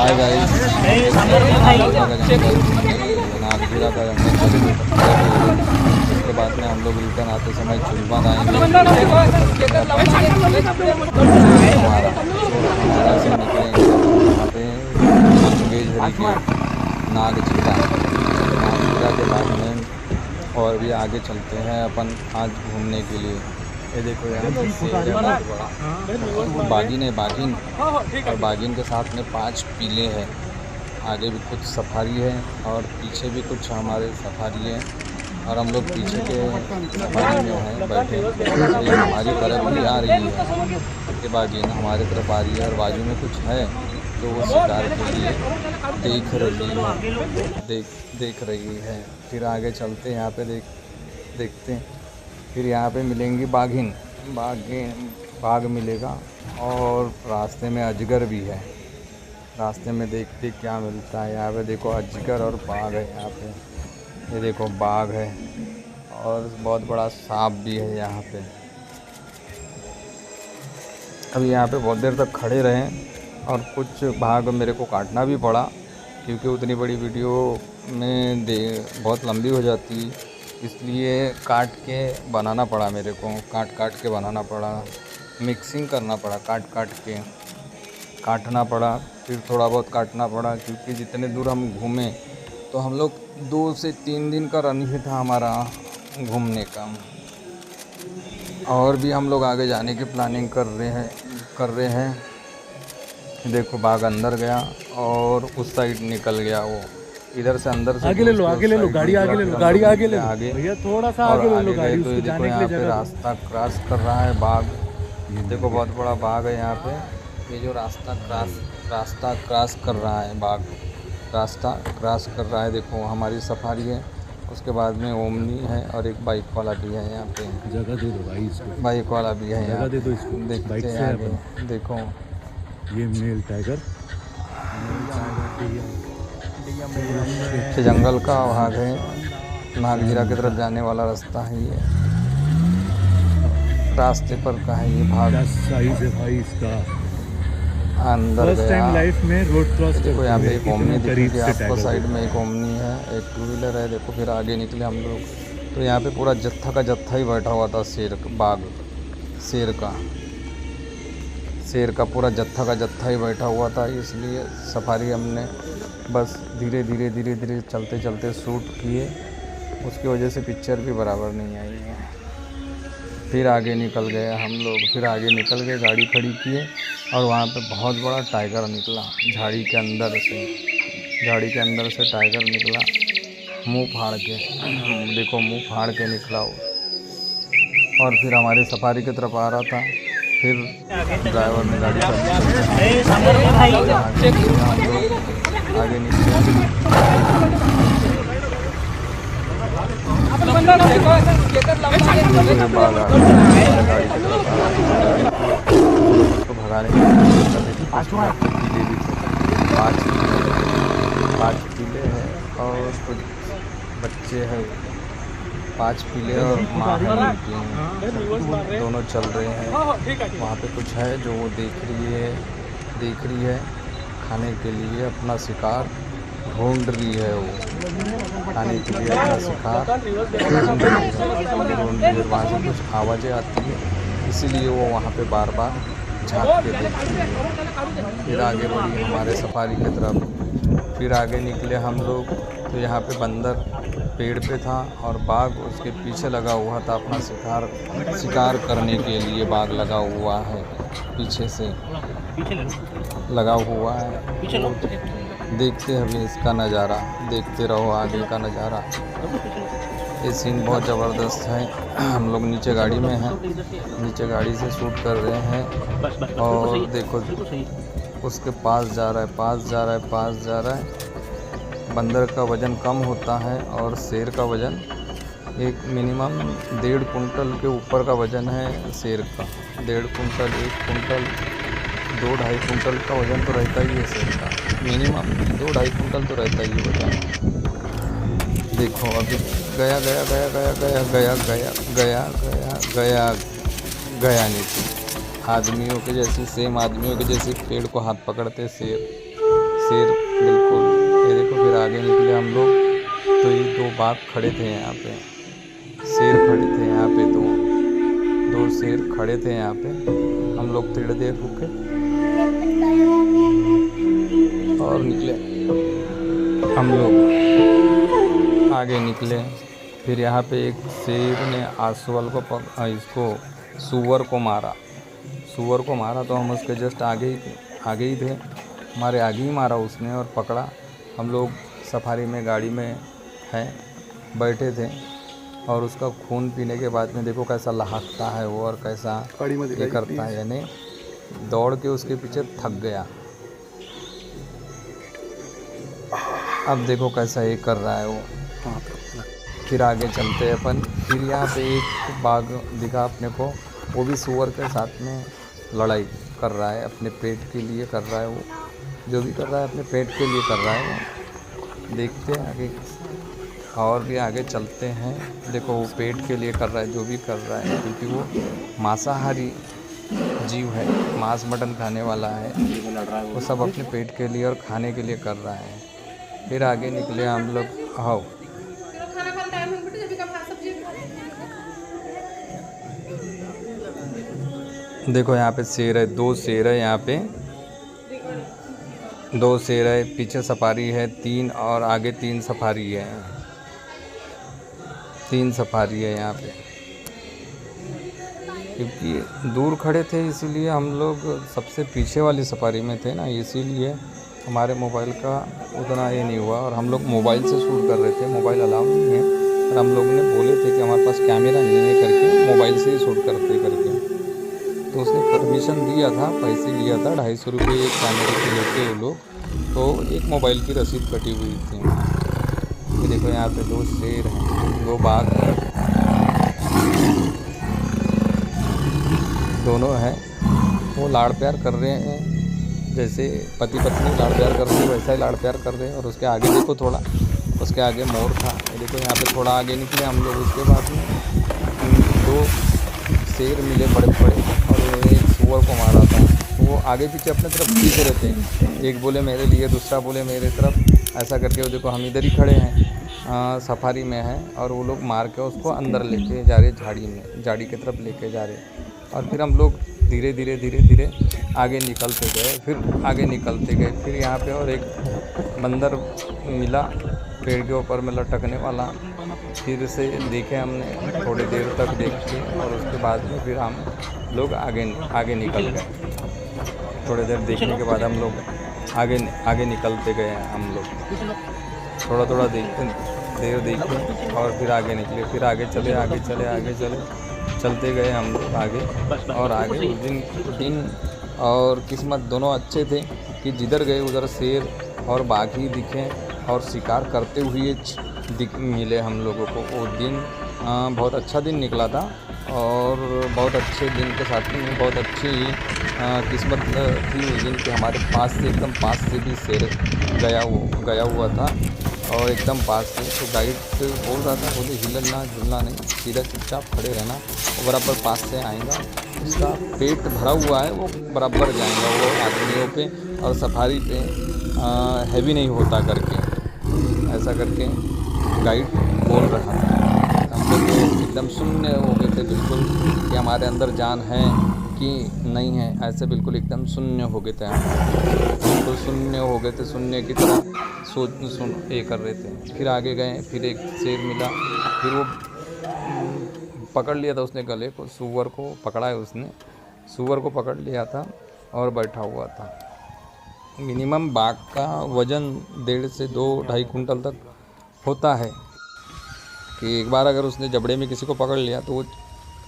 Hi guys, Nagzira का जंगल उसके बाद में हम लोग रिटर्न आते समय चुलबन आएंगे। हमारा से निकलेंगे यहाँ पे मंगेझरी के नागजीरा के बाद में और भी आगे चलते हैं अपन आज घूमने के लिए। ये देखो यहाँ पे शेर है बहुत बड़ा, बाघिन है बाघिन, और बाघिन के साथ में 5 पीले हैं। आगे भी कुछ सफारी है और पीछे भी कुछ हमारे सफारी है, और हम लोग पीछे के सफारी में हैं बैठे। ये हमारी तरफ भी आ रही है, ये बाघिन हमारे तरफ आ रही है और बाजू में कुछ है तो वो शिकार के लिए देख रही है। फिर आगे चलते हैं, यहाँ पे देखते हैं। फिर यहाँ पे मिलेंगी बाघ मिलेगा, और रास्ते में अजगर भी है। रास्ते में देखते क्या मिलता है। यहाँ पे देखो अजगर और बाघ है यहाँ पे। ये देखो बाघ है और बहुत बड़ा सांप भी है यहाँ पे। अभी यहाँ पे बहुत देर तक खड़े रहे और कुछ बाघ मेरे को काटना भी पड़ा, क्योंकि उतनी बड़ी वीडियो में बहुत लंबी हो जाती, इसलिए काट के बनाना पड़ा मेरे को। काट के बनाना पड़ा, मिक्सिंग करना पड़ा, काट के काटना पड़ा, फिर थोड़ा बहुत काटना पड़ा, क्योंकि जितने दूर हम घूमें तो हम लोग 2 से 3 दिन का रन ही था हमारा घूमने का। और भी हम लोग आगे जाने की प्लानिंग कर रहे हैं। देखो बाघ अंदर गया और उस साइड निकल गया, वो इधर से अंदर से आगे ले लो गाड़ी आगे ले लो भैया, थोड़ा सा आगे ले लो गाड़ी। तो देखो यहाँ पे रास्ता क्रॉस कर रहा है बाघ। देखो बहुत बड़ा बाघ है यहाँ पे। ये जो रास्ता क्रॉस कर रहा है बाघ, रास्ता क्रॉस कर रहा है। देखो हमारी सफारी है, उसके बाद में ओमनी है और एक बाइक वाला भी है यहाँ पे। जगह दे दो भाई इसको, बाइक वाला भी है यहाँ, जगह दे दो इसको। देखते हैं आगे। देखो ये मेल टाइगर जंगल का भाग है, नागजीरा की तरफ जाने वाला रास्ता है। ये रास्ते पर का है ये भाग। साइज है भाई इसका, अंदर फर्स्ट टाइम लाइफ में रोड क्रॉस। देखो यहाँ पे एक ओमनी दिखेगी आपको, साइड में एक ओमनी है, एक 2 व्हीलर है। देखो फिर आगे निकले हम लोग तो यहाँ पे पूरा जत्था का जत्था ही बैठा हुआ था। शेर का पूरा जत्था का जत्था ही बैठा हुआ था, इसलिए सफारी हमने बस धीरे चलते शूट किए। उसकी वजह से पिक्चर भी बराबर नहीं आई है। फिर आगे निकल गए हम लोग, गाड़ी खड़ी किए और वहाँ पे बहुत बड़ा टाइगर निकला झाड़ी के अंदर से टाइगर निकला, मुंह फाड़ के। देखो मुंह फाड़ के निकला वो, और फिर हमारे सफारी की तरफ आ रहा था। फिर ड्राइवर ने गाड़ी आगे निकले। उसको भगाने की पीले भी थे, 5 पीले हैं और कुछ बच्चे हैं। 5 पीले और माँ है, दोनों चल रहे हैं। वहाँ पे कुछ है जो वो देख रही है खाने के लिए अपना शिकार ढूंढ रही है। वो खाने के लिए अपना शिकार ढूंढ रही है। वहाँ से कुछ आवाज़ें आती है, इसीलिए वो वहाँ पे बार बार झाँक के देखती है। फिर आगे बढ़ी हमारे सफारी की तरफ। फिर आगे निकले हम लोग तो यहाँ पे बंदर पेड़ पे था और बाघ उसके पीछे लगा हुआ था, अपना शिकार करने के लिए बाघ लगा हुआ है, पीछे से लगा हुआ है। देखते हैं अभी इसका नज़ारा, देखते रहो आगे का नज़ारा। ये सीन बहुत ज़बरदस्त है। हम लोग नीचे गाड़ी में हैं, नीचे गाड़ी से शूट कर रहे हैं और देखो उसके पास जा रहा है। बंदर का वज़न कम होता है और शेर का वज़न एक मिनिमम 1.5 कुंटल के ऊपर का वज़न है शेर का। 1.5 कुंटल, 1 कुंटल, 2-2.5 कुंटल का वज़न तो रहता ही है शेर का। मिनिमम 2-2.5 कुंटल तो रहता ही है वज़न। देखो अभी गया नीचे। आदमियों के जैसी, सेम आदमियों के जैसे पेड़ को हाथ पकड़ते शेर शेर बिल्कुल, ये देखो। फिर आगे निकले हम लोग तो ये 2 बाघ खड़े थे यहाँ पे, शेर खड़े थे यहाँ पे, 2 शेर खड़े थे यहाँ पे। हम लोग थोड़ी देर रुके और निकले हम लोग, आगे निकले। फिर यहाँ पे एक शेर ने आसवल को इसको सूअर को मारा तो हम उसके जस्ट आगे ही थे, हमारे आगे ही मारा उसने और पकड़ा। हम लोग सफारी में गाड़ी में हैं, बैठे थे और उसका खून पीने के बाद में देखो कैसा लहाकता है वो और कैसा ये करता है, यानी दौड़ के उसके पीछे थक गया। अब देखो कैसा ये कर रहा है वो। फिर आगे चलते हैं अपन। फिर यहाँ पे एक बाघ दिखा अपने को, वो भी सूअर के साथ में लड़ाई कर रहा है, अपने पेट के लिए कर रहा है वो, जो भी कर रहा है अपने पेट के लिए कर रहा है वो। देखते हैं आगे और भी आगे चलते हैं। देखो वो पेट के लिए कर रहा है जो भी कर रहा है, क्योंकि वो मांसाहारी जीव है, मांस मटन खाने वाला है, वो सब अपने पेट के लिए और खाने के लिए कर रहा है। फिर आगे निकले हम लोग। आओ देखो यहाँ पे शेर है, 2 शेर है यहाँ पे, 2 शेर है, पीछे सफारी है 3 और आगे 3 सफारी है, 3 सफारी है यहाँ पे। क्योंकि दूर खड़े थे इसीलिए हम लोग सबसे पीछे वाली सफारी में थे ना, इसीलिए हमारे मोबाइल का उतना ये नहीं हुआ। और हम लोग मोबाइल से शूट कर रहे थे, मोबाइल अलाउ नहीं है, और हम लोगों ने बोले थे कि हमारे पास कैमरा नहीं है करके, मोबाइल से ही शूट करते करके। तो उसने परमिशन दिया था, पैसे लिया था 250 रुपये एक कैमरे के लेते वो लोग, तो एक मोबाइल की रसीद कटी हुई थी। ये देखो यहाँ पे 2 शेर हैं, 2 बाघ हैं, दोनों हैं। वो लाड़ प्यार कर रहे हैं, जैसे पति पत्नी लाड़ प्यार कर रहे हैं वैसा ही लाड़ प्यार कर रहे हैं। और उसके आगे देखो, थोड़ा उसके आगे मोर था। ये देखो यहाँ पे थोड़ा आगे निकले हम लोग, उसके बाद में 2 शेर मिले बड़े बड़े और एक सूअर को मारा था। वो आगे पीछे अपने तरफ खींच रहे थे, एक बोले मेरे लिए, दूसरा बोले मेरे तरफ, ऐसा करके। वो देखो हम इधर ही खड़े हैं, सफारी में है, और वो लोग मार के उसको अंदर लेके जा रहे, झाड़ी की तरफ लेके जा रहे। और फिर हम लोग धीरे धीरे आगे निकलते गए, फिर आगे निकलते गए। फिर यहाँ पे और एक बंदर मिला पेड़ के ऊपर में लटकने वाला, फिर से देखे हमने, थोड़ी देर तक देखे और उसके बाद में फिर हम लोग आगे निकल गए। थोड़ी देर देखने के बाद हम लोग आगे निकलते गए। हम लोग थोड़ा देर देखे और फिर आगे निकले, फिर आगे चले, चलते गए हम लोग आगे। और आगे उस दिन और किस्मत दोनों अच्छे थे कि जिधर गए उधर शेर और बाघ ही दिखे और शिकार करते हुए मिले हम लोगों को। वो दिन बहुत अच्छा दिन निकला था और बहुत अच्छे दिन के साथ में बहुत अच्छी किस्मत थी उस दिन कि हमारे पास से, एकदम पास से भी शेर गया हुआ था और एकदम पास से। तो गाइड बोल रहा था, बोले हिलना झुलना नहीं, सीधा चुपचाप खड़े रहना, वो बराबर पास से आएगा, उसका पेट भरा हुआ है वो बराबर जाएगा वो आदमियों पे, और सफारी पे हैवी नहीं होता करके, ऐसा करके गाइड बोल रहा था। हम लोग तो एकदम शून्य हो गए थे बिल्कुल कि हमारे अंदर जान है कि नहीं है, ऐसे बिल्कुल एकदम शून्य हो गए थे हम, बिल्कुल शून्य हो गए थे, शून्य की तरह सुन ये कर रहे थे। फिर आगे गए, फिर एक शेर मिला, फिर वो पकड़ लिया था उसने गले को, सूअर को पकड़ा है उसने, सूअर को पकड़ लिया था और बैठा हुआ था। मिनिमम बाघ का वज़न 1.5 से 2-2.5 कुंटल तक होता है कि एक बार अगर उसने जबड़े में किसी को पकड़ लिया तो वो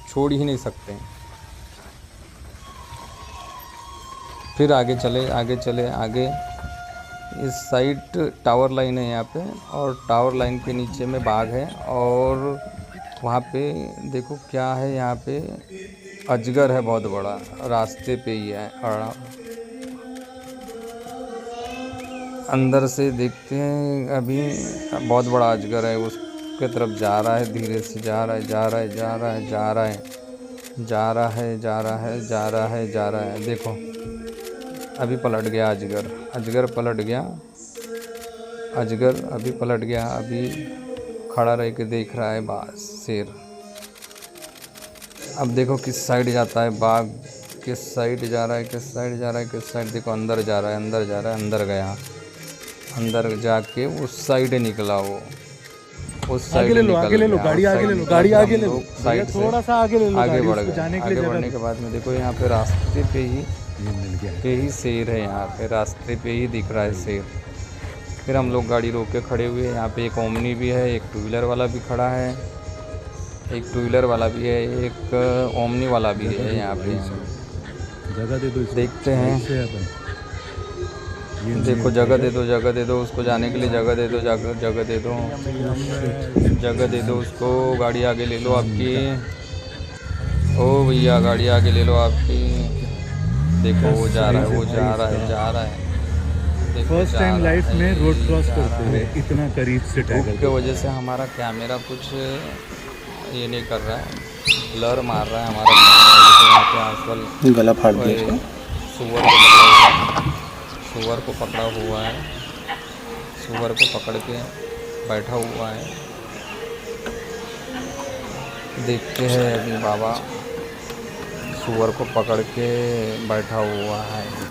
छोड़ ही नहीं सकते। फिर आगे चले इस साइड टावर लाइन है यहाँ पे, और टावर लाइन के नीचे में बाघ है, और वहाँ पे देखो क्या है, यहाँ पे अजगर है बहुत बड़ा, रास्ते पे ही है। और अंदर से देखते हैं, अभी बहुत बड़ा अजगर है, उसके तरफ जा रहा है, धीरे से जा रहा है। देखो अभी पलट गया अजगर। अजगर पलट गया, अजगर अभी पलट गया, अभी खड़ा रह के देख रहा है बाघ शेर। अब देखो किस साइड जाता है बाघ, किस साइड जा रहा है, किस साइड जा रहा है, किस साइड, देखो अंदर जा रहा है, अंदर जा रहा है, अंदर गया, अंदर जाके उस साइड निकला वो, उस साइड निकल आगे ले लो, गया, गाड़ी उस आगे साइड ले लो, निकल गाड़ी गया। आगे हम ले लो, लोग साइड से थोड़ा सा आगे ले लो, आगे बढ़ उसको जाने गए। के आगे लिए बढ़ने के बाद में देखो यहाँ पे रास्ते पे ही शेर है, यहाँ पे रास्ते पे ही दिख रहा है शेर। फिर हम लोग गाड़ी रोक के खड़े हुए, यहाँ पे एक ओमनी भी है, एक टू व्हीलर वाला भी खड़ा है, एक टू व्हीलर वाला भी है, एक ओमनी वाला भी है। यहाँ पे जगह दे दो, देखते हैं, देखो जगह दे दो, जगह दे दो उसको जाने के लिए, जगह दे दो, जगह दे दो, जगह दे दो उसको। गाड़ी आगे ले लो आपकी, ओ भैया गाड़ी आगे ले लो आपकी। देखो वो जा रहा है, वो जा रहा है, जा रहा है। फर्स्ट टाइम लाइफ में रोड क्रॉस करते हुए इतना करीब से धूप के वजह से हमारा कैमरा कुछ ये नहीं कर रहा है, ब्लर मार रहा है हमारा कैमरा। तो यहाँ पे आजकल गला फाड़ दिया, सुअर को पकड़ा हुआ है, सुअर को पकड़ के बैठा हुआ है। देखते हैं अभी बाबा सुअर को पकड़ के बैठा हुआ है।